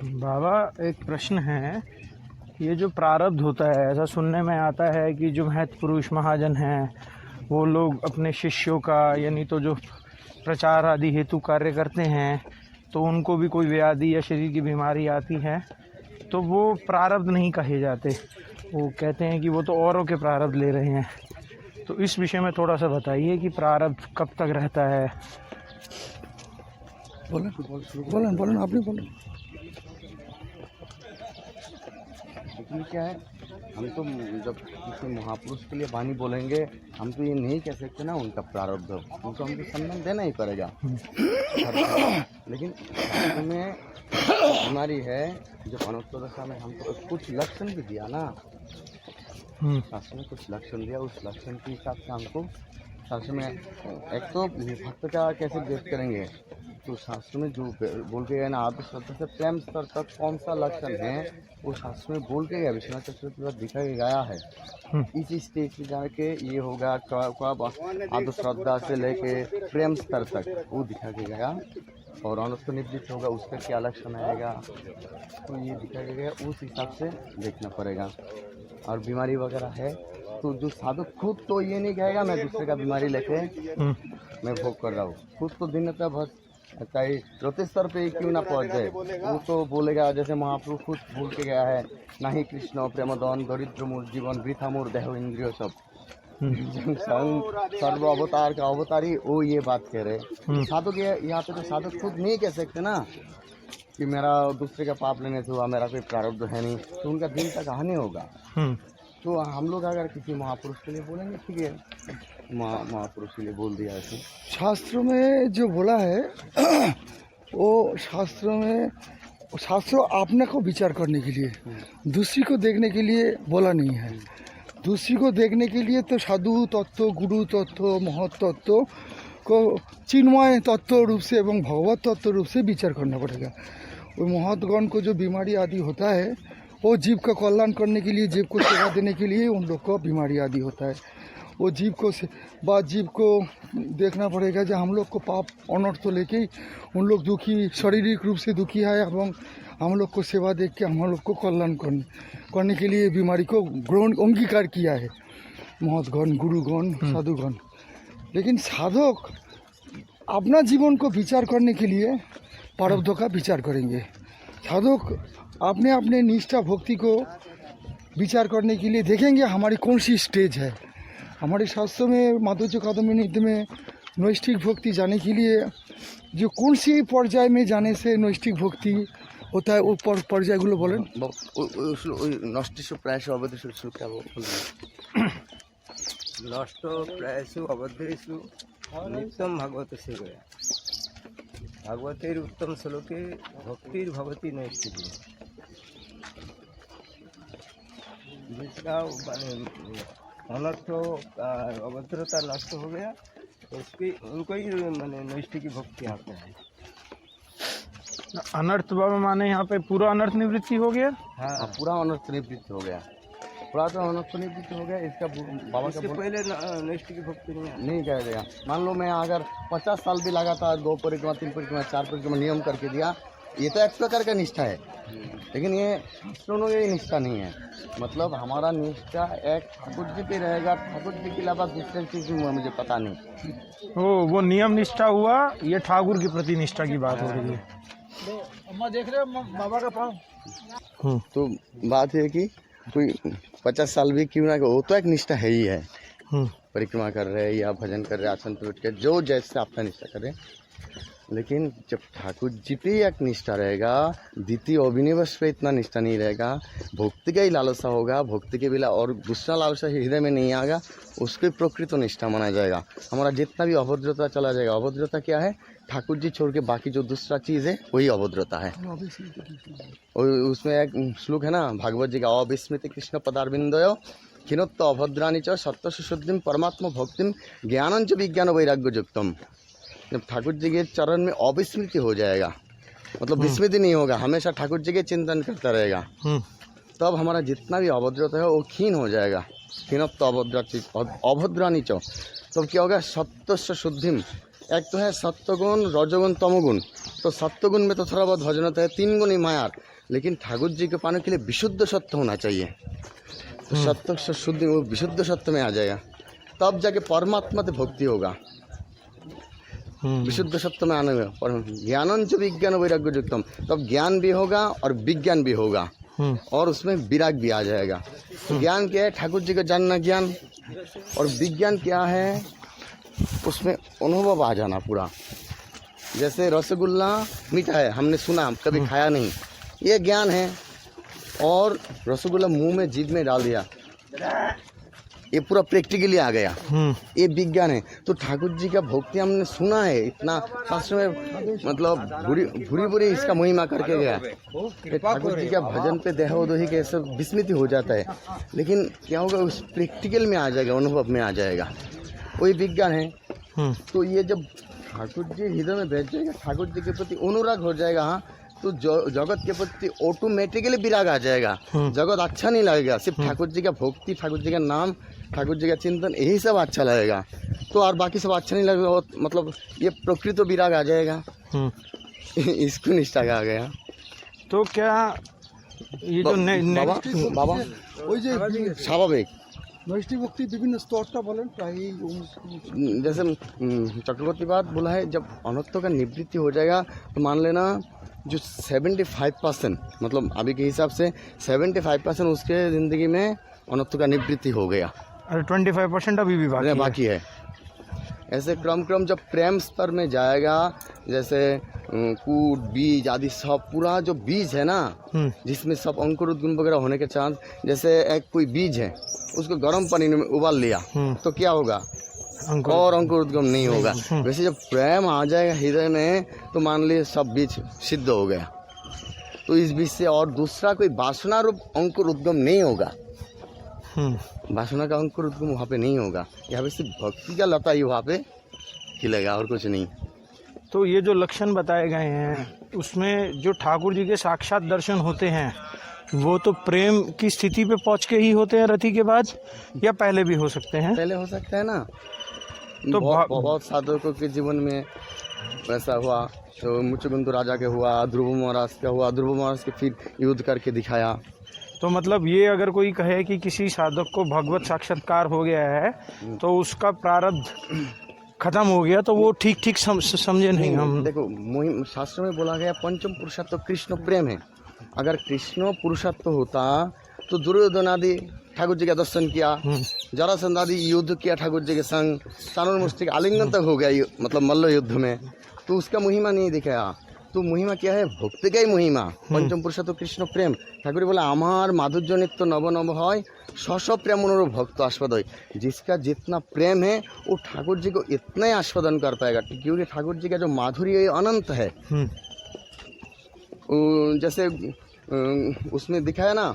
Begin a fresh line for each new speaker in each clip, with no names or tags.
बाबा, एक प्रश्न है। ये जो प्रारब्ध होता है, ऐसा सुनने में आता है कि जो महत् पुरुष महाजन हैं वो लोग अपने शिष्यों का यानी तो जो प्रचार आदि हेतु कार्य करते हैं तो उनको भी कोई व्याधि या शरीर की बीमारी आती है तो वो प्रारब्ध नहीं कहे जाते, वो कहते हैं कि वो तो औरों के प्रारब्ध ले रहे हैं। तो इस विषय में थोड़ा सा बताइए कि प्रारब्ध कब तक रहता है।
बोलें आपने बोलें।
इसमें क्या है, हम तो जब किसी महापुरुष के लिए वाणी बोलेंगे हम तो ये नहीं कह सकते ना उनका प्रारब्ध, उनको हमको सम्मान देना ही पड़ेगा। लेकिन हमें बीमारी है जो अनुत्तर दशा में हमको कुछ लक्षण भी दिया ना, शास्त्र में कुछ लक्षण दिया, उस लक्षण के हिसाब से हमको शास्त्र में एक तो भक्त का कैसे व्यक्त करेंगे, तो शास्त्र में जो बोल के गए ना आदि श्रद्धा से प्रेम स्तर तक कौन सा लक्षण है वो शास्त्र में बोल के गया, विश्वनाथ चतुर्थी दिखा के गया है। इस स्टेज पे जाके ये होगा कब आदि श्रद्धा से लेके प्रेम स्तर तक वो दिखा के गया, और अनुष्ठ निवृत्त होगा उसका क्या लक्षण आएगा तो ये दिखा के गया, उस हिसाब से देखना पड़ेगा। और बीमारी वगैरह है तो जो साधु खुद तो ये नहीं कहेगा मैं दूसरे का बीमारी लेके मैं भोग कर रहा हूँ, खुद तो दिनता भर चाहे रोते स्तर पे क्यों ना पहुँच जाए वो तो बोलेगा, जैसे महाप्रभु खुद भूल के गया है, ना ही कृष्ण प्रेमदन दरिद्र मूर जीवन वृथा मूर देह इंद्रिय सब सर्व अवतार का अवतारी वो ये बात कह रहे। साधु के यहाँ पे तो साधु खुद नहीं कह सकते ना कि मेरा दूसरे का पाप लेने से हुआ, मेरा कोई प्रारब्ध है नहीं, तो उनका दिन तक हानि होगा। तो हम लोग अगर किसी महापुरुष के लिए बोलेंगे ठीक है, महापुरुष के लिए बोल दिया ऐसे।
शास्त्रों में जो बोला है वो शास्त्र अपने को विचार करने के लिए, दूसरी को देखने के लिए बोला नहीं है। दूसरी को देखने के लिए तो साधु तत्व, गुरु तत्व, महत् तत्व को चिन्मय तत्व रूप से एवं भगवत तत्व रूप से विचार करना पड़ेगा। वो महत्गण को जो बीमारी आदि होता है वो जीव का कल्याण करने के लिए, जीव को सेवा देने के लिए उन लोग को बीमारी आदि होता है। वो जीव को देखना पड़ेगा जो हम लोग को पाप अनर्थ लेके उन लोग दुखी, शारीरिक रूप से दुखी है एवं हम लोग को सेवा देख के हम लोग को कल्याण करने के लिए बीमारी को ग्रहण अंगीकार किया है महत्गण, गुरुगण, साधुगण। लेकिन साधक अपना जीवन को विचार करने के लिए प्रारब्ध का विचार करेंगे। साधक अपने अपने निष्ठा भक्ति को विचार करने के लिए देखेंगे हमारी कौन सी स्टेज है। हमारे शास्त्रों में माधुर्य कादम्बिनी नीति में नैष्ठिक भक्ति जाने के लिए जो कौन सी पर्याय में जाने से नैष्ठिक भक्ति होता है वो पर्यायगुलो बोलें।
नष्टिषु प्रायशु अवधिषु क्या
नष्ट प्रायशु अवधिषु नित्यम भगवत से गया भगवतेर उत्तम श्लोके भक्तिर भवती नैष्ठिक, जिसका अनर्थ अभद्रता नष्ट हो गया तो उसकी उनको ही मैंने नैष्ठिक भक्ति आता है।
अनर्थ बाबा माने यहाँ पे पूरा अनर्थ निवृत्ति हो गया।
हाँ, पूरा अनर्थ निवृत्त हो गया, पूरा तो अनर्थ निवृत्त हो गया। इसका बाबा का
पहले नैष्ठिक भक्ति
नहीं कह दिया। मान लो मैं अगर 50 साल भी लगा था, 2 परिक्रमा, 3 परिक्रमा, 4 परिक्रमा नियम करके दिया, ये तो एक प्रकार का निष्ठा है। लेकिन ये शास्त्रों ये निष्ठा नहीं है। मतलब हमारा निष्ठा एक ठाकुर जी पे रहेगा, ठाकुर जी के अलावा दूसरे चीज मुझे पता नहीं।
वो नियम निष्ठा हुआ, ये ठाकुर के प्रति निष्ठा की बात हो रही है। देख रहे हो बाबा का पाँव।
तो बात है कि कोई 50 साल भी क्यों ना, वो तो एक निष्ठा है ही है। परिक्रमा कर रहे या भजन कर रहे, आसन पे बैठ के जो जैसे अपना निष्ठा कर रहे। लेकिन जब ठाकुर जी पे एक निष्ठा रहेगा, द्वितीय अभिनिवेश पे इतना निष्ठा नहीं रहेगा, भक्ति का ही लालसा होगा, भक्ति के बिना और दूसरा लालसा हृदय में नहीं आएगा, उसको प्रकृत निष्ठा माना जाएगा। हमारा जितना भी अभद्रता चला जाएगा, अभद्रता क्या है, ठाकुर जी छोड़ के बाकी जो दूसरा चीज़ है वही अभद्रता है। और उसमें एक श्लोक है ना भागवत जी का, अविस्मृति कृष्ण पदारविंदयो खिनोत्त अभद्रानी च सत्य सुशुद्धिम परमात्मा भक्तिम ज्ञानंच विज्ञान वैराग्य युक्तम। जब ठाकुर जी के चरण में अविस्मृति हो जाएगा, मतलब विस्मृति नहीं होगा, हमेशा ठाकुर जी के चिंतन करता रहेगा, तब हमारा जितना भी अभद्रता है वो क्षीण हो जाएगा। खिनोत्त अभद्रानी च, तब क्या होगा, सत्य शुद्धिम। एक तो है सत्वगुण, रजगुण, तमोगुण। तो सत्वगुण में तो थोड़ा बहुत भजन होता है, 3 गुण ही मायार, लेकिन ठाकुर जी के पाने के लिए विशुद्ध सत्य होना चाहिए। तो सत्य से शुद्ध, वो विशुद्ध सत्य में आ जाएगा, तब जाके परमात्मा से भक्ति होगा। विशुद्ध सत्य में आने में और ज्ञानंच विज्ञान वैराग्य युक्तम, तब ज्ञान भी होगा और विज्ञान भी होगा और उसमें विराग भी आ जाएगा। तो ज्ञान क्या है? ठाकुर जी का जानना ज्ञान। और विज्ञान क्या है? उसमें अनुभव आ जाना पूरा। जैसे रसगुल्ला मीठा है, हमने सुना, कभी खाया नहीं, ये ज्ञान है। और रसगुल्ला मुंह में, जीभ में डाल दिया, ये पूरा प्रैक्टिकली आ गया, ये विज्ञान है। तो ठाकुर जी का भक्ति हमने सुना है, इतना शास्त्र में मतलब भूरी भूरी इसका महिमा करके गया। ठाकुर जी का भजन पे देहोदोही के सब विस्मृति हो जाता है, लेकिन क्या होगा? उस प्रैक्टिकल में आ जाएगा, अनुभव में आ जाएगा, वही विज्ञान है। तो ये जब ठाकुर जी हृदय में बैठ जाएगा, ठाकुर जी के प्रति अनुराग हो जाएगा, हाँ, तो जगत के प्रति ऑटोमेटिकली विराग आ जाएगा। जगत अच्छा नहीं लगेगा, सिर्फ ठाकुर जी का भक्ति, ठाकुर जी का नाम, ठाकुर जी का चिंतन, यही सब अच्छा लगेगा। तो और बाकी सब अच्छा नहीं लगेगा, मतलब ये प्रकृत विराग आ जाएगा। इसको निष्ठा कहा गया।
तो क्या ये जो
बाबा
ওই যে
স্বাভাবিক
নৈষ্ঠিক ভক্তি বিভিন্ন স্তরটা বলেন প্রায়
जैसे चक्रवर्ती बात बोला है, जब अनत्व का निवृत्ति हो जाएगा तो मान लेना जो 75% मतलब अभी के हिसाब से 75% उसके ज़िंदगी में अनत्व का निवृत्ति हो गया,
25% अभी भी
बाकी है। ऐसे क्रम जब प्रेम स्तर में जाएगा, जैसे कूट बीज आदि सब, पूरा जो बीज है ना, जिसमें सब अंकुर उद्गम वगैरह होने के चांस, जैसे एक कोई बीज है, उसको गर्म पानी में उबाल लिया तो क्या होगा? और अंकुर उद्गम नहीं होगा। वैसे जब प्रेम आ जाएगा हृदय में तो मान लीजिए सब बीज सिद्ध हो गया। तो इस बीज से और दूसरा कोई वासना रूप अंकुर उद्गम नहीं होगा। वासना का अंकुर उद्गम वहाँ पे नहीं होगा। यहाँ पे सिर्फ भक्ति का लता ही वहाँ पे खिलेगा और कुछ नहीं।
तो ये जो लक्षण बताए गए हैं उसमें जो ठाकुर जी के साक्षात दर्शन होते हैं वो तो प्रेम की स्थिति पे पहुंच के ही होते हैं रति के बाद, या पहले भी हो सकते हैं?
पहले हो सकता है ना।
तो
बहुत साधकों के जीवन में वैसा हुआ। तो मुचुकुंद राजा के हुआ, ध्रुव महाराज का हुआ, ध्रुव महाराज के फिर युद्ध करके दिखाया।
तो मतलब ये अगर कोई कहे कि किसी साधक को भगवत साक्षात्कार हो गया है तो उसका प्रारब्ध खत्म हो गया, तो वो ठीक समझे नहीं हम।
देखो शास्त्र में बोला गया पंचम पुरुषत्व कृष्ण प्रेम है। अगर कृष्ण पुरुषत्व होता तो दुर्योधन आदि ठाकुर जी का दर्शन किया, जरासंध आदि युद्ध किया ठाकुर जी के संग, चाणूर आलिंगन तक हो गया, मतलब मल्ल युद्ध में, तो उसका महिमा नहीं दिखाया। तो महिमा क्या है? भक्ति का ही महिमा। पंचम पुरुषत्व कृष्ण प्रेम। ठाकुर बोला आमार माधुर्य नित्य नव नव है, स्व प्रेम अनुरूप भक्त आस्वाद है। जिसका जितना प्रेम है वो ठाकुर जी को इतना ही आस्वादन कर पाएगा, क्योंकि ठाकुर जी का जो माधुर्य अनंत है। जैसे उसमें दिखाया ना,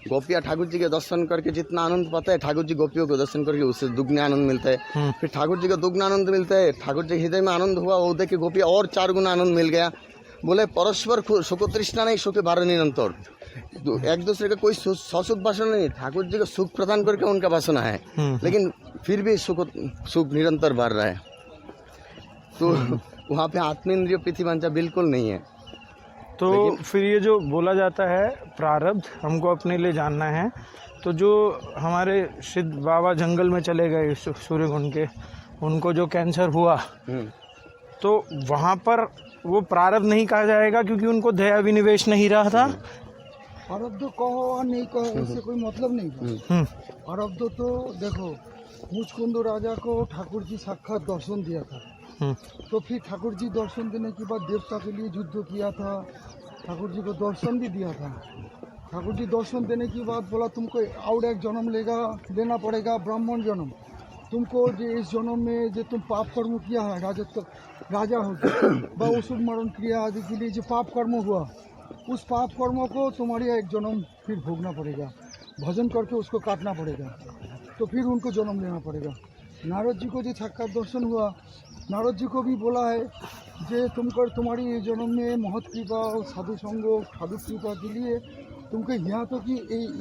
गोपियाँ ठाकुर जी के दर्शन करके जितना आनंद पाता है, ठाकुर जी गोपियों को दर्शन करके उससे दुगने आनंद मिलता है। फिर ठाकुर जी का दुगना आनंद मिलता है, ठाकुर जी हृदय में आनंद हुआ, वो देख के गोपियाँ और 4 गुना आनंद मिल गया। बोले परस्पर सुख तृष्णा नहीं, सुख भार निरंतर। तो एक दूसरे का कोई ससुख वासना नहीं, ठाकुर जी को सुख प्रदान करके उनका वासना है, लेकिन फिर भी सुख निरंतर बढ़ रहा है। तो वहाँ पे आत्मेंद्रिय पृथ्वीवांछा बिल्कुल नहीं है।
तो फिर ये जो बोला जाता है प्रारब्ध हमको अपने लिए जानना है, तो जो हमारे सिद्ध बाबा जंगल में चले गए सूर्यकुंड के, उनको जो कैंसर हुआ तो वहाँ पर वो प्रारब्ध नहीं कहा जाएगा क्योंकि उनको दया विनिवेश नहीं रहा था।
प्रारब्ध कहो और नहीं कहो उससे कोई मतलब नहीं। प्रारब्ध तो देखो, मुचकुंद राजा को ठाकुर जी साक्षात दर्शन दिया था, तो फिर ठाकुर जी दर्शन देने के बाद देवता के लिए युद्ध किया था, ठाकुर जी को दर्शन भी दिया था। ठाकुर जी दर्शन देने के बाद बोला तुमको और एक जन्म लेना पड़ेगा, ब्राह्मण जन्म। तुमको जो इस जन्म में जो तुम पाप कर्म किया है, राजा हो व असुर मरण क्रिया आदि के लिए जो पाप कर्म हुआ, उस पाप कर्म को तुम्हारी एक जन्म फिर भोगना पड़ेगा, भजन करके उसको काटना पड़ेगा, तो फिर उनको जन्म लेना पड़ेगा। नारद जी को जो साक्षात दर्शन हुआ, नारद जी को भी बोला है कि तुमको तुम्हारी ये जन्म में महत कृपा और साधु संग साधु कृपा के लिए तुमको यहाँ तो कि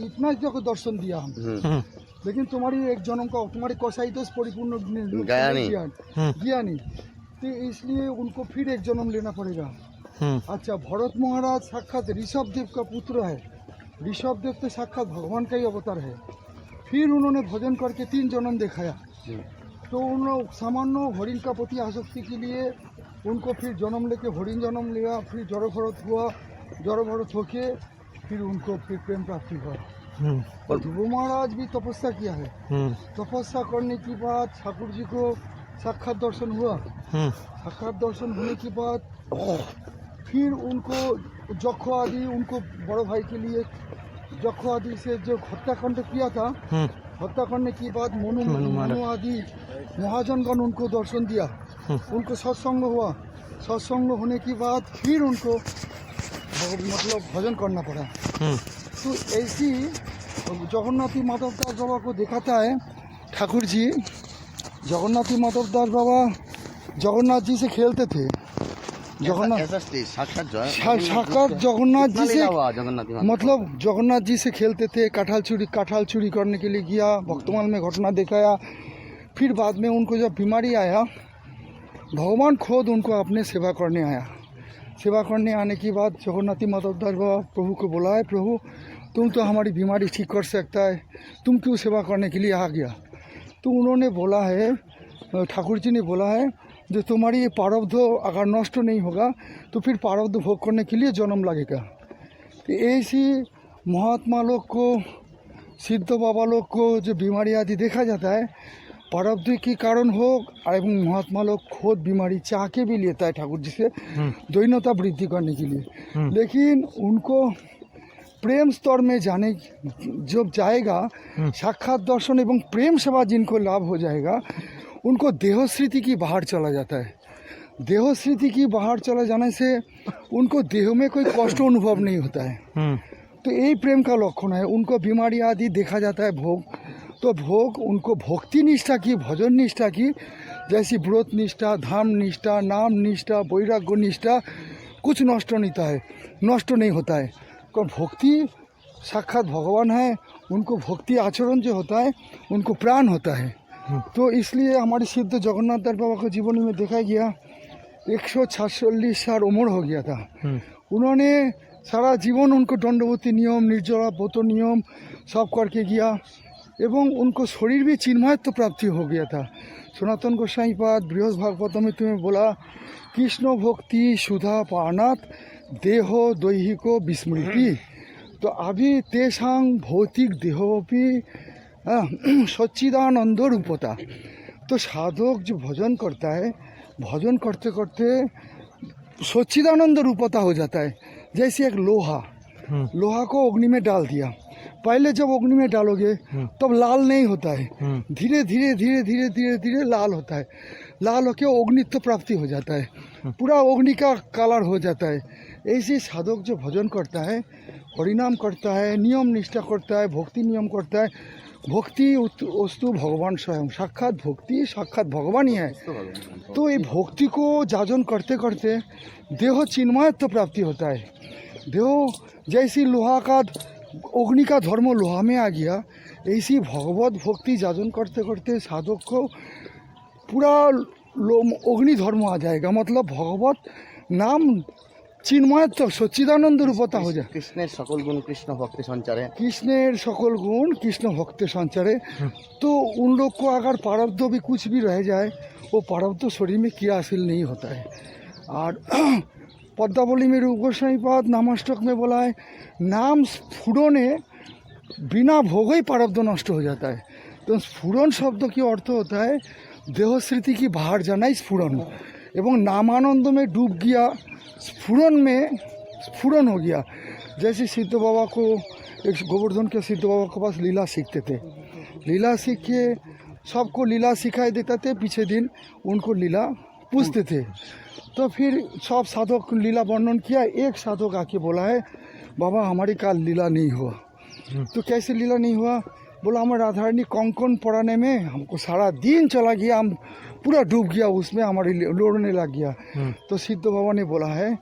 इतना जगह दर्शन दिया हम, लेकिन तुम्हारी एक जन्म का तुम्हारी कसाई दोष परिपूर्ण गया नहीं। तो इसलिए उनको फिर एक जन्म लेना पड़ेगा। अच्छा, भरत महाराज साक्षात ऋषभ देव का पुत्र है। ऋषभ देव तो साक्षात भगवान का ही अवतार है। फिर उन्होंने भजन करके 3 जन्म दिखाया। तो उन लोग सामान्य हरिण का प्रति आसक्ति के लिए उनको फिर जन्म लेके हरिण जन्म लिया, फिर जड़ भरत हुआ, जड़ भरत होके फिर उनको फिर प्रेम प्राप्ति हुआ। और ध्रुव महाराज भी तपस्या किया है। तपस्या करने के बाद ठाकुर जी को साक्षात दर्शन हुआ। साक्षात दर्शन होने के बाद फिर उनको जखो आदि, उनको बड़े भाई के लिए जखो आदि से जो हत्याकांड किया था, हत्या करने के बाद मनु आदि महाजनगण उनको दर्शन दिया। उनको सत्संग हुआ। सत्संग होने के बाद फिर उनको मतलब भजन करना पड़ा। तो ऐसी जगन्नाथी माधव दास बाबा को दिखाता है ठाकुर जी। जगन्नाथी माधव दास बाबा जगन्नाथ जी से खेलते थे। साक्षात जगन्नाथ जी से मतलब जगन्नाथ जी से खेलते थे। काठाल चोरी करने के लिए गया, भक्तमाल में घटना दिखाया। फिर बाद में उनको जब बीमारी आया, भगवान खुद उनको अपने सेवा करने आया। सेवा करने आने के बाद जगन्नाथी माधव दास बाबा प्रभु को बोला है, प्रभु तुम तो हमारी बीमारी ठीक कर सकता है, तुम क्यों सेवा करने के लिए आ गया। तो उन्होंने बोला है, ठाकुर जी ने बोला है, जो तुम्हारी ये प्रारब्ध अगर नष्ट नहीं होगा तो फिर प्रारब्ध भोग करने के लिए जन्म लगेगा। तो ऐसी महात्मा लोग को, सिद्ध बाबा लोग को जो बीमारी आदि देखा जाता है, प्रारब्ध के कारण हो एवं महात्मा लोग खुद बीमारी चाह के भी लेता है ठाकुर जी से दैन्यता वृद्धि करने के लिए। लेकिन उनको प्रेम स्तर में जाने जब जाएगा, साक्षात दर्शन एवं प्रेम सेवा जिनको लाभ हो जाएगा, उनको देहस्थिति की बाहर चला जाता है। देहस्थिति की बाहर चला जाने से उनको देह में कोई कष्ट अनुभव नहीं होता है। तो यही प्रेम का लक्षण है। उनको बीमारी आदि देखा जाता है भोग, तो भोग उनको भक्ति निष्ठा की, भजन निष्ठा की, जैसी व्रत निष्ठा, धाम निष्ठा, नाम निष्ठा, वैराग्य निष्ठा, कुछ नष्ट नहीं होता है। तो भक्ति साक्षात भगवान है, उनको भक्ति आचरण जो होता है उनको प्राण होता है। तो इसलिए हमारे सिद्ध जगन्नाथ दास बाबा को जीवन में देखा गया 146 साल उम्र हो गया था। उन्होंने सारा जीवन उनको दंडवती नियम, निर्जला व्रत नियम सब करके गया एवं उनको शरीर भी चिन्मयत्व प्राप्ति हो गया था। सनातन गोसाई पाद बृहस्पति भागवत में तुम्हें बोला, कृष्ण भक्ति सुधा पानात देहो दैहिको विस्मृति। तो अभी तेषांग भौतिक देहोपि सच्चिदानंद रूपता। तो साधक जो भजन करता है, भजन करते करते सच्चिदानंद रूपता हो जाता है। जैसे एक लोहा को अग्नि में डाल दिया, पहले जब अग्नि में डालोगे तब लाल नहीं होता है, धीरे धीरे धीरे धीरे धीरे धीरे लाल होता है। लाल होकर अग्नित्व प्राप्ति हो जाता है, पूरा अग्नि का कलर हो जाता है। ऐसे साधक जो भजन करता है, हरिनाम करता है, नियम निष्ठा करता है, भक्ति नियम करता है, भक्ति वस्तु भगवान स्वयं, साक्षात भक्ति साक्षात भगवान ही है। तो ये भक्ति को जाजन करते करते देह चिन्मयत्व प्राप्ति होता है। देह जैसी लोहा का अग्नि का धर्म लोहा में आ गया, ऐसी भगवत भक्ति जाजन करते करते साधक को पूरा अग्नि धर्म आ जाएगा। मतलब भगवत नाम चिन्मयत्व सच्चिदानंद रूपता हो जाए।
कृष्णेर सकल गुण कृष्ण भक्ति संचारे,
कृष्णेर सकल गुण कृष्ण भक्ति संचारे। तो उन लोग को अगर प्रारब्ध भी कुछ भी रह जाए, वो प्रारब्ध शरीर में क्रियाशील नहीं होता है। और पद्मावली में रूप गोस्वामी पाद नामाष्टक में बोला है, नाम स्फुरने बिना भोग ही प्रारब्ध नष्ट हो जाता है। तो स्फुरन शब्द की अर्थ होता है देहस्थिति की बाहर जाना ही स्फुरन, एवं नामानंद में डूब गया, स्फुरन हो गया। जैसे सिद्ध बाबा को, एक गोवर्धन के सिद्ध बाबा के पास लीला सीखते थे, लीला सीख के सबको लीला सिखाई देते थे, पीछे दिन उनको लीला पूछते थे। तो फिर सब साधक लीला वर्णन किया। एक साधक आके बोला है, बाबा हमारी काल लीला नहीं हुआ। तो कैसे लीला नहीं हुआ? बोला हमें राधारानी कंकन पढ़ाने में हमको सारा दिन चला गया, हम पूरा डूब गया उसमें, हमारी लोड़ने लग गया। तो सिद्ध बाबा ने बोला है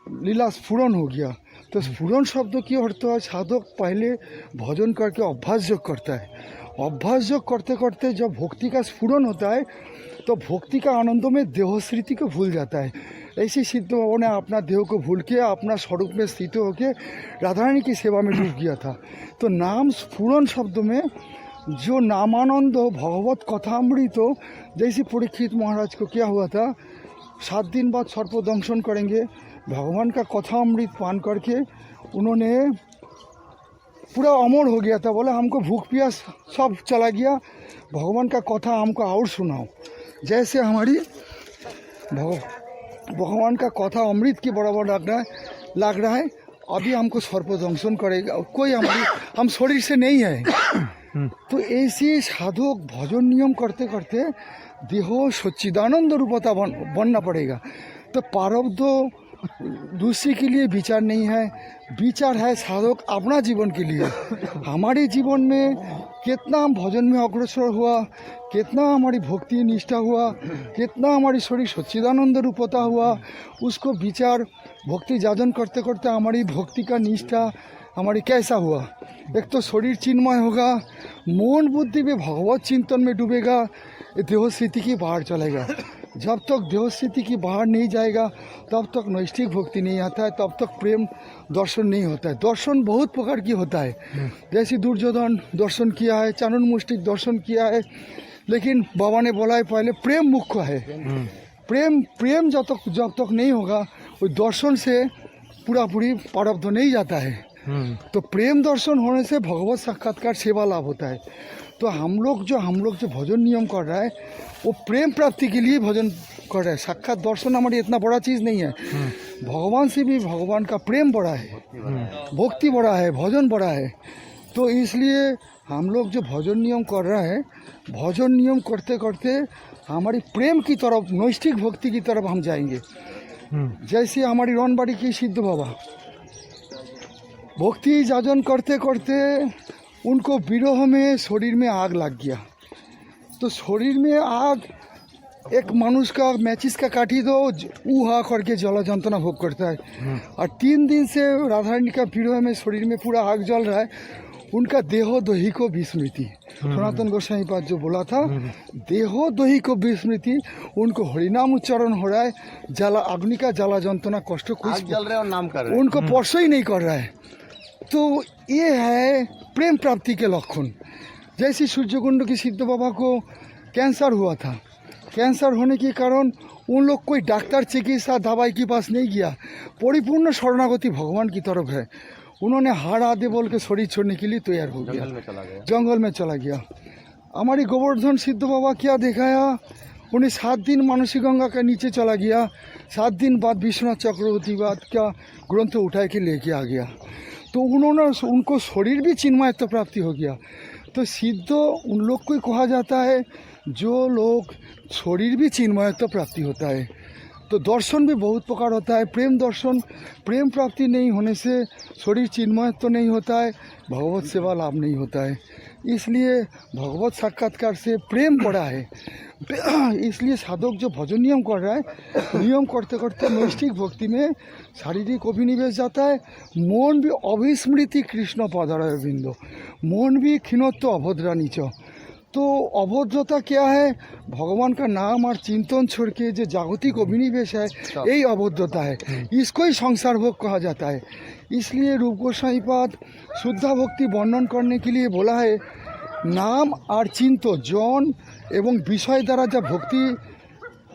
लीला स्फुरन हो गया। तो स्फुरन शब्द की अर्थ है साधक पहले भजन करके अभ्यास योग करता है, अभ्यास योग करते करते जब भक्ति का स्फुरन होता है तो भक्ति का आनंद में देहस्मृति को भूल जाता है। ऐसी सिद्ध बाबा ने अपना देह को भूल के अपना स्वरूप में स्थित होकर राधा रानी की सेवा में डूब गया था। तो नाम स्फुरन शब्द में जो नामानंद भगवत कथामृत हो, जैसे परीक्षित महाराज को क्या हुआ था, 7 दिन बाद सर्प दंशन करेंगे, भगवान का कथामृत पान करके उन्होंने पूरा अमर हो गया था। बोला हमको भूख प्यास सब चला गया, भगवान का कथा हमको और सुनाओ। जैसे हमारी भगवान का कथा अमृत के बराबर लग रहा है। अभी हमको सर्प दंशन करेगा, कोई हम शरीर से नहीं है। तो ऐसे साधक भजन नियम करते करते देह सच्चिदानंद रूपता बनना पड़ेगा। तो प्रारब्ध दूसरे के लिए विचार नहीं है, विचार है साधक अपना जीवन के लिए। हमारे जीवन में कितना हम भजन में अग्रसर हुआ, कितना हमारी भक्ति निष्ठा हुआ, कितना हमारी शरीर सच्चिदानंद रूपता हुआ, उसको विचार भक्ति जाजन करते करते हमारी भक्ति का निष्ठा हमारी कैसा हुआ। एक तो शरीर चिन्मय होगा, मन बुद्धि भी भगवत चिंतन में डूबेगा, देह स्थिति की बाहर चलेगा। जब तक देह स्थिति की बाहर नहीं जाएगा तब तक नैष्ठिक भक्ति नहीं आता है, तब तक प्रेम दर्शन नहीं होता है। दर्शन बहुत प्रकार की होता है, जैसे दुर्योधन दर्शन किया है, चाणूर मुष्टिक दर्शन किया है, लेकिन बाबा ने बोला है पहले प्रेम मुख्य है। प्रेम जब तक नहीं होगा वो दर्शन से पूरी प्रारब्ध नहीं जाता है। तो प्रेम दर्शन होने से भगवत साक्षात्कार सेवा लाभ होता है। तो हम लोग जो भजन नियम कर रहा है वो प्रेम प्राप्ति के लिए भजन कर रहा है। साक्षात दर्शन हमारी इतना बड़ा चीज़ नहीं है, भगवान से भी भगवान का प्रेम बड़ा है, भक्ति बड़ा है, भजन बड़ा है। तो इसलिए हम लोग जो भजन नियम कर रहे हैं, भजन नियम करते करते हमारी प्रेम की तरफ, नैष्ठिक भक्ति की तरफ हम जाएंगे। जैसे हमारी रनबाड़ी की सिद्ध बाबा भक्ति जाजन करते करते उनको विरह में शरीर में आग लग गया। तो शरीर में आग, एक मनुष्य का मैचिस का काठी दो ऊहा करके जला जंतना भोग करता है। और 3 दिन से राधा रानी का विरह में शरीर में पूरा आग जल रहा है। उनका देहो दोही को विस्मृति, सनातन गोस्वामी पाद जो बोला था, देहो दोही को विस्मृति, उनको हरिनाम उच्चारण हो रहा है, जला अग्नि का जला जंतना कष्ट कुछ
जल रहे और नाम कर रहे,
उनको स्पर्श ही नहीं कर रहा है। तो ये है प्रेम प्राप्ति के लक्षण। जैसे सूर्यकुंड की सिद्ध बाबा को कैंसर हुआ था, कैंसर होने के कारण उन लोग कोई डॉक्टर चिकित्सा दवाई के पास नहीं गया, परिपूर्ण शरणागति भगवान की तरफ है। उन्होंने हाड़ आदे बोल के शरीर छोड़ने के लिए तैयार हो गया, जंगल में चला गया। हमारी गोवर्धन सिद्ध बाबा क्या दिखाया, उन्हें 7 दिन मानसी गंगा के नीचे चला गया, 7 दिन बाद विश्वनाथ चक्रवर्ती बाद का ग्रंथ उठा के लेके आ गया। तो उनको शरीर भी चिन्मयत्व प्राप्ति हो गया। तो सिद्ध उन लोग को कहा जाता है जो लोग शरीर भी चिन्मयत्व प्राप्ति होता है। तो दर्शन भी बहुत प्रकार होता है। प्रेम दर्शन, प्रेम प्राप्ति नहीं होने से शरीर चिन्मयत्व नहीं होता है, भगवत सेवा लाभ नहीं होता है। इसलिए भगवत साक्षात्कार से प्रेम बड़ा है। इसलिए साधक जो भजन नियम कर रहा है, नियम करते करते नैष्ठिक भक्ति में शारीरिक अभिनिवेश जाता है, मन भी अभिस्मृति कृष्ण पदारय बिंदु, मन भी खिनत्व अभद्रा नीच। तो अभद्रता क्या है, भगवान का नाम और चिंतन छोड़ के जो जागतिक अभिनिवेश है, यही अभद्रता है। इसको ही संसार भोग कहा जाता है। इसलिए रूप गोस्वामी पाद शुद्धा भक्ति वर्णन करने के लिए बोला है, नाम और चिंतन जौन एवं विषय द्वारा जब भक्ति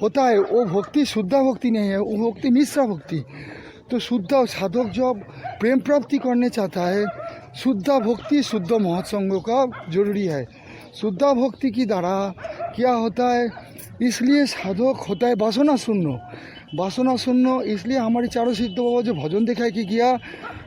होता है वो भक्ति शुद्धा भक्ति नहीं है, वो भक्ति मिश्रा भक्ति। तो शुद्ध साधक जब प्रेम प्राप्ति करने चाहता है, शुद्धा भक्ति शुद्ध महत्संगों का जरूरी है। शुद्धा भक्ति की द्वारा क्या होता है, इसलिए साधक होता है वासना शून्य, वासना शून्य। इसलिए हमारे चारों सिद्ध बाबा जो भजन दिखाई कि किया,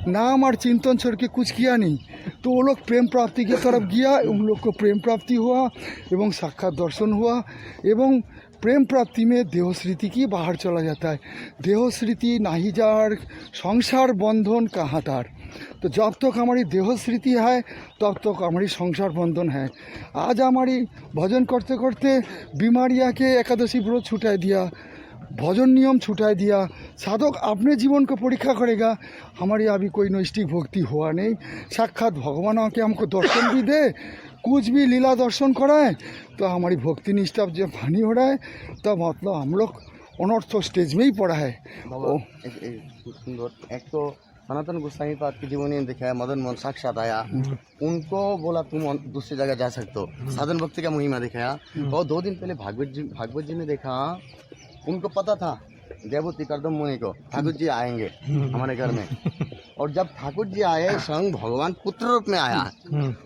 नाम और चिंतन छोड़ के कुछ किया नहीं, तो वो लोग प्रेम प्राप्ति की तरफ गया, उन लोग को प्रेम प्राप्ति हुआ एवं साक्षात दर्शन हुआ। एवं प्रेम प्राप्ति में देहस्मृति की बाहर चला जाता है। देहस्मृति नाही जार संसार बंधन कहाँ तार। तो जब तक हमारी देहस्मृति है तब तक हमारी संसार बंधन है। आज हमारी भजन करते करते बीमारी आके एकादशी व्रत छुटा दिया, भजन नियम छुटा दिया। साधक अपने जीवन को परीक्षा करेगा। हमारी अभी कोई नैष्ठिक भक्ति हुआ नहीं, साक्षात भगवान आके हमको दर्शन भी दे, कुछ भी लीला दर्शन कराए, तो हमारी भक्ति निष्ठा जब हानि हो रहा है, तब मतलब हम लोग अनर्थ स्टेज में ही पड़ा है।
सुंदर एक तो सनातन गोस्वामी पाद की जीवनी में दिखाया, मदन मोहन साक्षात आया, उनको बोला तुम दूसरी जगह जा सकते हो, साधन भक्ति का महिमा दिखाया। और 2 दिन पहले भागवत जी में देखा, उनको पता था देवभूति करदम मुनि को ठाकुर जी आएंगे हमारे घर में, और जब ठाकुर जी आए स्वयं भगवान पुत्र रूप में आया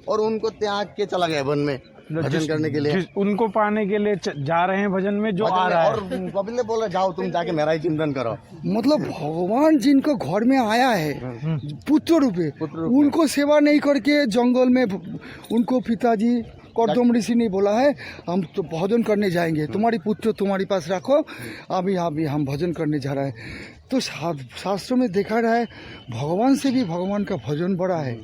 और उनको त्याग के चला गया वन में भजन करने के लिए।
उनको पाने के लिए जा रहे हैं भजन में जो आ रहा है,
और कपिल ने बोला जाओ तुम जाके मेरा ही चिंतन करो।
मतलब भगवान जिनको घर में आया है पुत्र रूपे, उनको सेवा नहीं करके जंगल में उनको पिताजी करदम ऋषि ने बोला है हम तो भजन करने जाएंगे, तुम्हारी पुत्र तुम्हारे पास रखो, अभी हम भजन करने जा रहे हैं। तो शास्त्रों में देखा रहा है भगवान से भी भगवान का भजन बड़ा है,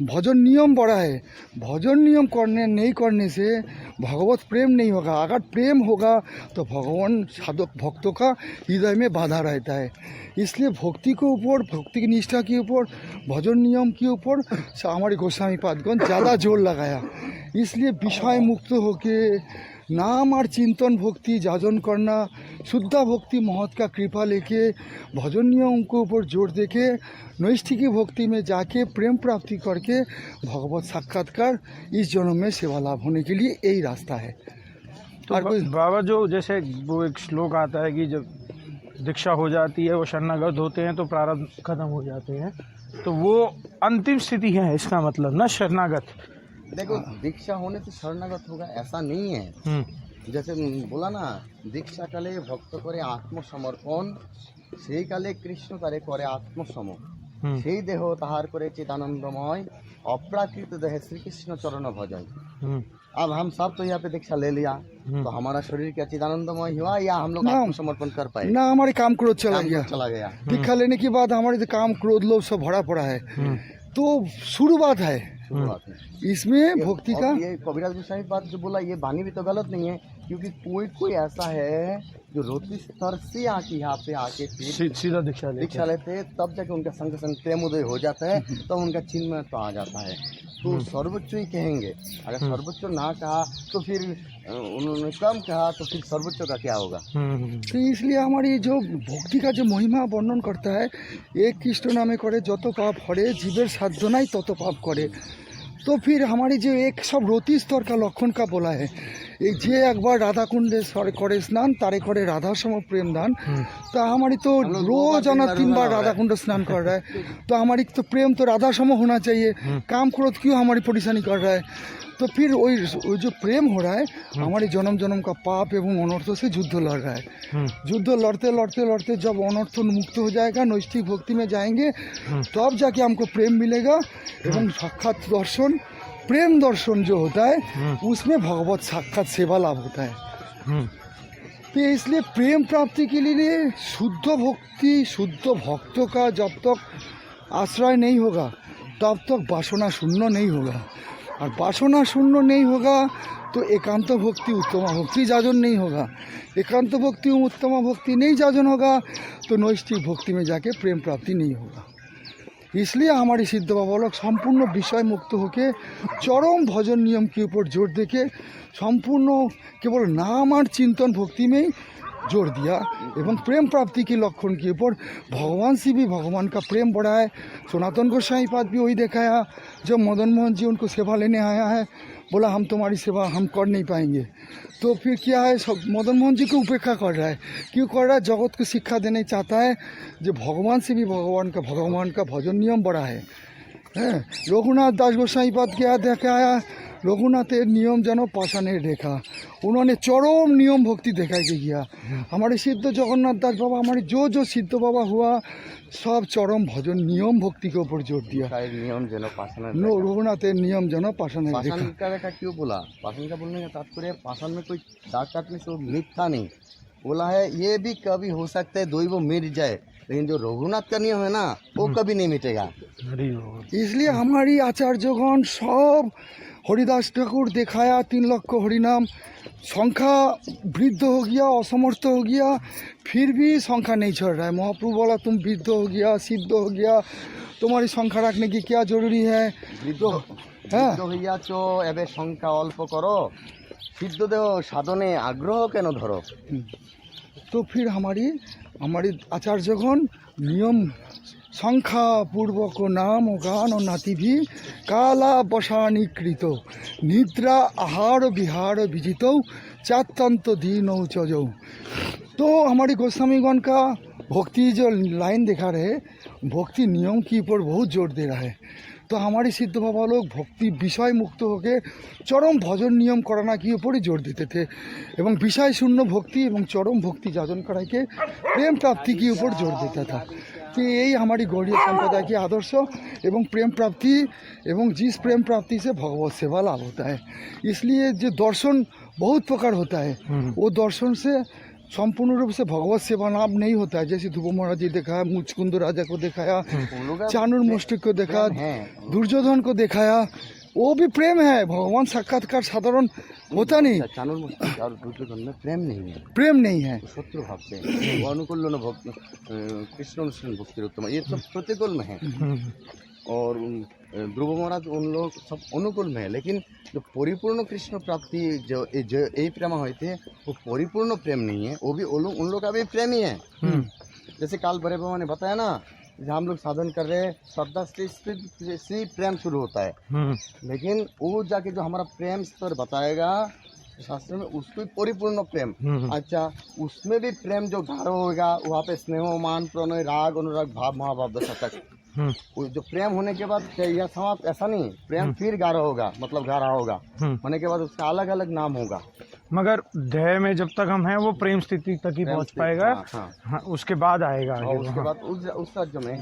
भजन नियम बड़ा है। भजन नियम करने नहीं करने से भगवत प्रेम नहीं होगा। अगर प्रेम होगा तो भगवान साधक भक्तों का हृदय में बाधा रहता है। इसलिए भक्ति के ऊपर, भक्ति की निष्ठा के ऊपर, भजन नियम के ऊपर हमारे गोस्वामी पादगण ज़्यादा जोर लगाया। इसलिए विषय मुक्त होके नाम और चिंतन भक्ति जाजन करना, शुद्ध भक्ति महत का कृपा लेके भजन नियम के ऊपर जोर देके नैष्ठिकी भक्ति में जाके प्रेम प्राप्ति करके भगवत साक्षात्कार इस जन्म में सेवा लाभ होने के लिए यही रास्ता है।
तो बाबा जो जैसे वो एक श्लोक आता है कि जब दीक्षा हो जाती है वो शरणागत होते हैं तो प्रारब्ध खत्म हो जाते हैं, तो वो अंतिम स्थिति है इसका मतलब ना शरणागत।
देखो दीक्षा होने से शरणागत होगा ऐसा नहीं है। जैसे बोला ना दीक्षा काले भक्त करे आत्मसमर्पण, সেই কালে কৃষ্ণ তারে করে আত্মসম, সেই দেহ তাহার করে চিদাनंदमय, अप्राकृत देह श्री कृष्ण चरण भजय। अब हम सब तो यहाँ पे दीक्षा ले लिया तो हमारा शरीर क्या चिदानंदमय हुआ या हम लोग आत्मसमर्पण कर पाए?
ना, हमारे काम क्रोध चला गया। दीक्षा लेने के बाद हमारे तो काम क्रोध लोभ सब भरा पड़ा है। तो शुरुआत है इसमें भक्ति का।
ये कबीरदास गोस्वामी बात जो बोला ये वाणी भी तो गलत नहीं है, क्योंकि कोई ऐसा है जो रोटी स्तर से आके यहाँ पे आके
सीधा दीक्षा
लेते हैं, तब जाके उनका संग प्रेम उदय हो जाता है, तब उनका चिन्ह तो आ जाता है। तो सर्वोच्च ही कहेंगे, अगर सर्वोच्च ना कहा तो फिर उन्होंने कम कहा तो फिर सर्वोच्च का क्या होगा?
तो इसलिए हमारी जो भक्ति का जो महिमा वर्णन करता है, एक कृष्ण नामे करे जत पाप हरे, जीवेर साध्य नाई तत पाप करे। तो फिर हमारी जो एक सब रोटी स्तर का लक्षण का बोला है, एक जे एक बार राधा कुंडे करे स्नान तारे करे राधा सम प्रेम दान। तो हमारी तो रोजाना 3 बार राधा कुंड स्नान कर रहा है, तो हमारी तो प्रेम तो राधा सम होना चाहिए। काम क्रोध क्यों हमारी परेशानी कर रहा है? तो फिर वही जो प्रेम हो रहा है हमारी जन्म जन्म का पाप एवं अनर्थ से युद्ध लड़ रहा है। युद्ध लड़ते लड़ते लड़ते जब अनर्थ मुक्त हो जाएगा, नैष्ठिक भक्ति में जाएंगे, तब जाके हमको प्रेम मिलेगा एवं साक्षात दर्शन, प्रेम दर्शन जो होता है उसमें भगवत साक्षात सेवा लाभ होता है। तो इसलिए प्रेम प्राप्ति के लिए शुद्ध भक्ति, शुद्ध भक्तों का जब तक आश्रय नहीं होगा तब तक वासना शून्य नहीं होगा, और वासना शून्य नहीं होगा तो एकांत भक्ति उत्तम भक्ति जाजन नहीं होगा। एकांत भक्ति उत्तम भक्ति नहीं जाजन होगा तो नैष्ठिक भक्ति में जाके प्रेम प्राप्ति नहीं होगा। इसलिए हमारे सिद्ध बाबा लोग संपूर्ण विषय मुक्त होके चरम भजन नियम के ऊपर जोर देके संपूर्ण केवल नाम और चिंतन भक्ति में जोर दिया एवं प्रेम प्राप्ति के लक्षण के ऊपर भगवान से भी भगवान का प्रेम बढ़ा है। सनातन गोस्वामी पाद भी वही दिखाया, जब मदन मोहन जी उनको सेवा लेने आया है, बोला हम तुम्हारी सेवा हम कर नहीं पाएंगे। तो फिर क्या है, सब मदन मोहन जी को उपेक्षा कर रहा है। क्यों कर रहा है? जगत को शिक्षा देने चाहता है जो भगवान से भी भगवान का भजन नियम बड़ा है। रघुनाथ दास गोस्वामी पाद क्या दिखाया, रघुनाथेर नियम जन पाषाणेर रेखा, उन्होंने चरम नियम भक्ति दिखाई के किया। हमारे सिद्ध जगन्नाथ दास बाबा, हमारे जो सिद्ध बाबा हुआ सब चरम भजन नियम भक्ति के ऊपर जोर दिया।
नियम जन पाषाण,
रघुनाथेर नियम जन पाषाणेर
रेखा क्यों बोला? पाषाण का बोलने का तात्पर्य पाषाण में कोई दाग काटने से मिथ्या नहीं बोला है, ये भी कभी हो सकता है वो मिट जाए, लेकिन जो रघुनाथ का नियम है ना वो कभी नहीं मिटेगा।
इसलिए हमारी आचार्यगण सब हरिदास ठाकुर दिखाया 3 लक्ष हरिनाम, संख्या वृद्ध हो गया, असमर्थ हो गया, फिर भी संख्या नहीं छोड़ रहा है। महाप्रभु बोला तुम वृद्ध हो गया, सिद्ध हो गया, तुम्हारी संख्या रखने की क्या जरूरी है।
বৃদ্ধ
হ্যাঁ।
বৃদ্ধ হইয়াছ এবে সংখ্যা অল্প করো, সিদ্ধ দেহ সাধনে আগ্রহ কেন ধরো।
तो फिर हमारी आचार्यगण नियम संख्या पूर्वक नाम ও গান ও নাতিভি काला बसानीकृत निद्रा आहार विहार विजित चातंत दीन चजौ। तो हमारी गोस्वामीगण का भक्ति जो लाइन दिखा रहे, भक्ति नियम के ऊपर बहुत जोर दे रहा है। तो हमारे सिद्ध बाबा लोग भक्ति विषय मुक्त होके चरम भजन नियम कराना के ऊपर ही जोर देते थे एवं विषय शून्य भक्ति एवं चरम भक्ति जाजन करा के प्रेम प्राप्ति के ऊपर जोर देता था। तो यही हमारी गौड़ीय संप्रदाय की आदर्श एवं प्रेम प्राप्ति एवं जिस प्रेम प्राप्ति से भगवत सेवा लाभ होता है। इसलिए जो दर्शन बहुत प्रकार होता है, वो दर्शन से संपूर्ण रूप से भगवत सेवा लाभ नहीं होता है। जैसे ध्रुव महाराज जी दिखाया, मुचकुंद राजा को दिखाया, चाणूर मुष्टिक को देखा, दुर्योधन को दिखाया, वो भी प्रेम है। भगवान साक्षात्कार साधारण होता नहीं,
चाणूर मुष्टिक और दुर्योधन में प्रेम नहीं है,
प्रेम नहीं है,
शत्रु भाव से वो अनुकूल भक्ति कृष्ण अनुष्ठान भक्ति उत्तम, ये सब प्रतिकूल में है। और ध्रुव महाराज उन लोग सब अनुकूल में है, लेकिन जो परिपूर्ण कृष्ण प्राप्ति जो यही प्रेम होते हैं वो परिपूर्ण प्रेम नहीं है, वो भी उन लोग का भी प्रेम ही है। जैसे काल भैरव बाबा ने बताया ना, जब हम लोग साधन कर रहे हैं श्रद्धा से प्रेम शुरू होता है, लेकिन वो जाके जो हमारा प्रेम स्तर बताएगा शास्त्र में उसको परिपूर्ण प्रेम। अच्छा, उसमें भी प्रेम जो गाढ़ा होगा वहाँ पे स्नेह मान प्रणय राग अनुराग भाव महाभाव दशा तक वो जो प्रेम होने के बाद यह समाप्त ऐसा नहीं, प्रेम फिर गाढ़ा होगा, मतलब गाढ़ा होगा होने के बाद उसका अलग अलग नाम होगा।
मगर ध्येय में जब तक हम हैं वो प्रेम स्थिति तक ही पहुंच पाएगा। हाँ, उसके बाद आएगा आगे।
उसके बाद उस राज्य में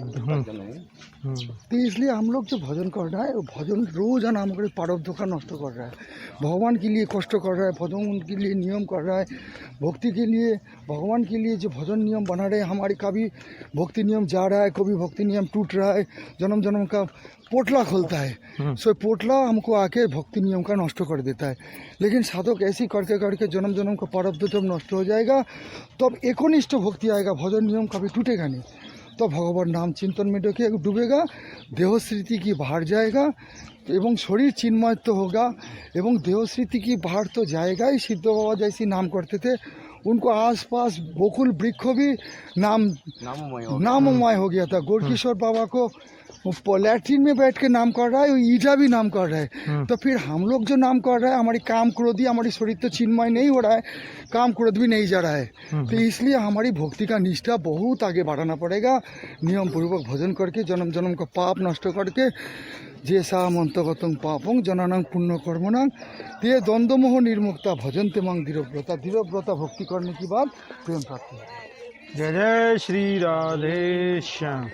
तो इसलिए हम लोग जो भजन कर रहा है वो भजन रोज नाम कर प्रारब्ध का नष्ट कर रहा है, भगवान के लिए कष्ट कर रहा है, भजन के लिए नियम कर रहा है, भक्ति के लिए भगवान के लिए जो भजन नियम बना रहे हैं। हमारे कभी भक्ति नियम जा रहा है, कभी भक्ति नियम टूट रहा है, जन्म जन्म का पोटला खोलता है। सो पोटला हमको आके भक्ति नियम का नष्ट कर देता है। लेकिन साधक ऐसी करके करके जन्म जन्म का प्रारब्ध जब नष्ट हो जाएगा तब एकनिष्ठ भक्ति आएगा, भजन नियम कभी टूटेगा नहीं। तो भगवान नाम चिंतन में डूबेगा, देहस्मृति की बाहर जाएगा एवं शरीर चिन्मयत्व होगा एवं देहस्मृति की बाहर तो जाएगा ही। सिद्ध बाबा जैसी नाम करते थे, उनको आसपास गोकुल वृक्ष भी नाममय हो गया था। गोरकिशोर बाबा को लैट्रिन में बैठ के नाम कर रहा है, ईटा भी नाम कर रहा है। तो फिर हम लोग जो नाम कर रहा है, हमारी काम क्रोधी, हमारी शरीर तो चिन्मय नहीं हो रहा है, काम क्रोध भी नहीं जा रहा है। तो इसलिए हमारी भक्ति का निष्ठा बहुत आगे बढ़ाना पड़ेगा, नियम पूर्वक भजन करके जन्म जन्म का पाप नष्ट करके। जैसा मंतगतम पापं जनानां पुण्य कर्मणां ते द्वंद्वमोह निर्मुक्ता भजन्ते मां धीरव्रता। धीरव्रता भक्ति करने के बाद प्रेम प्राप्ति।
जय जय श्री राधे श्याम।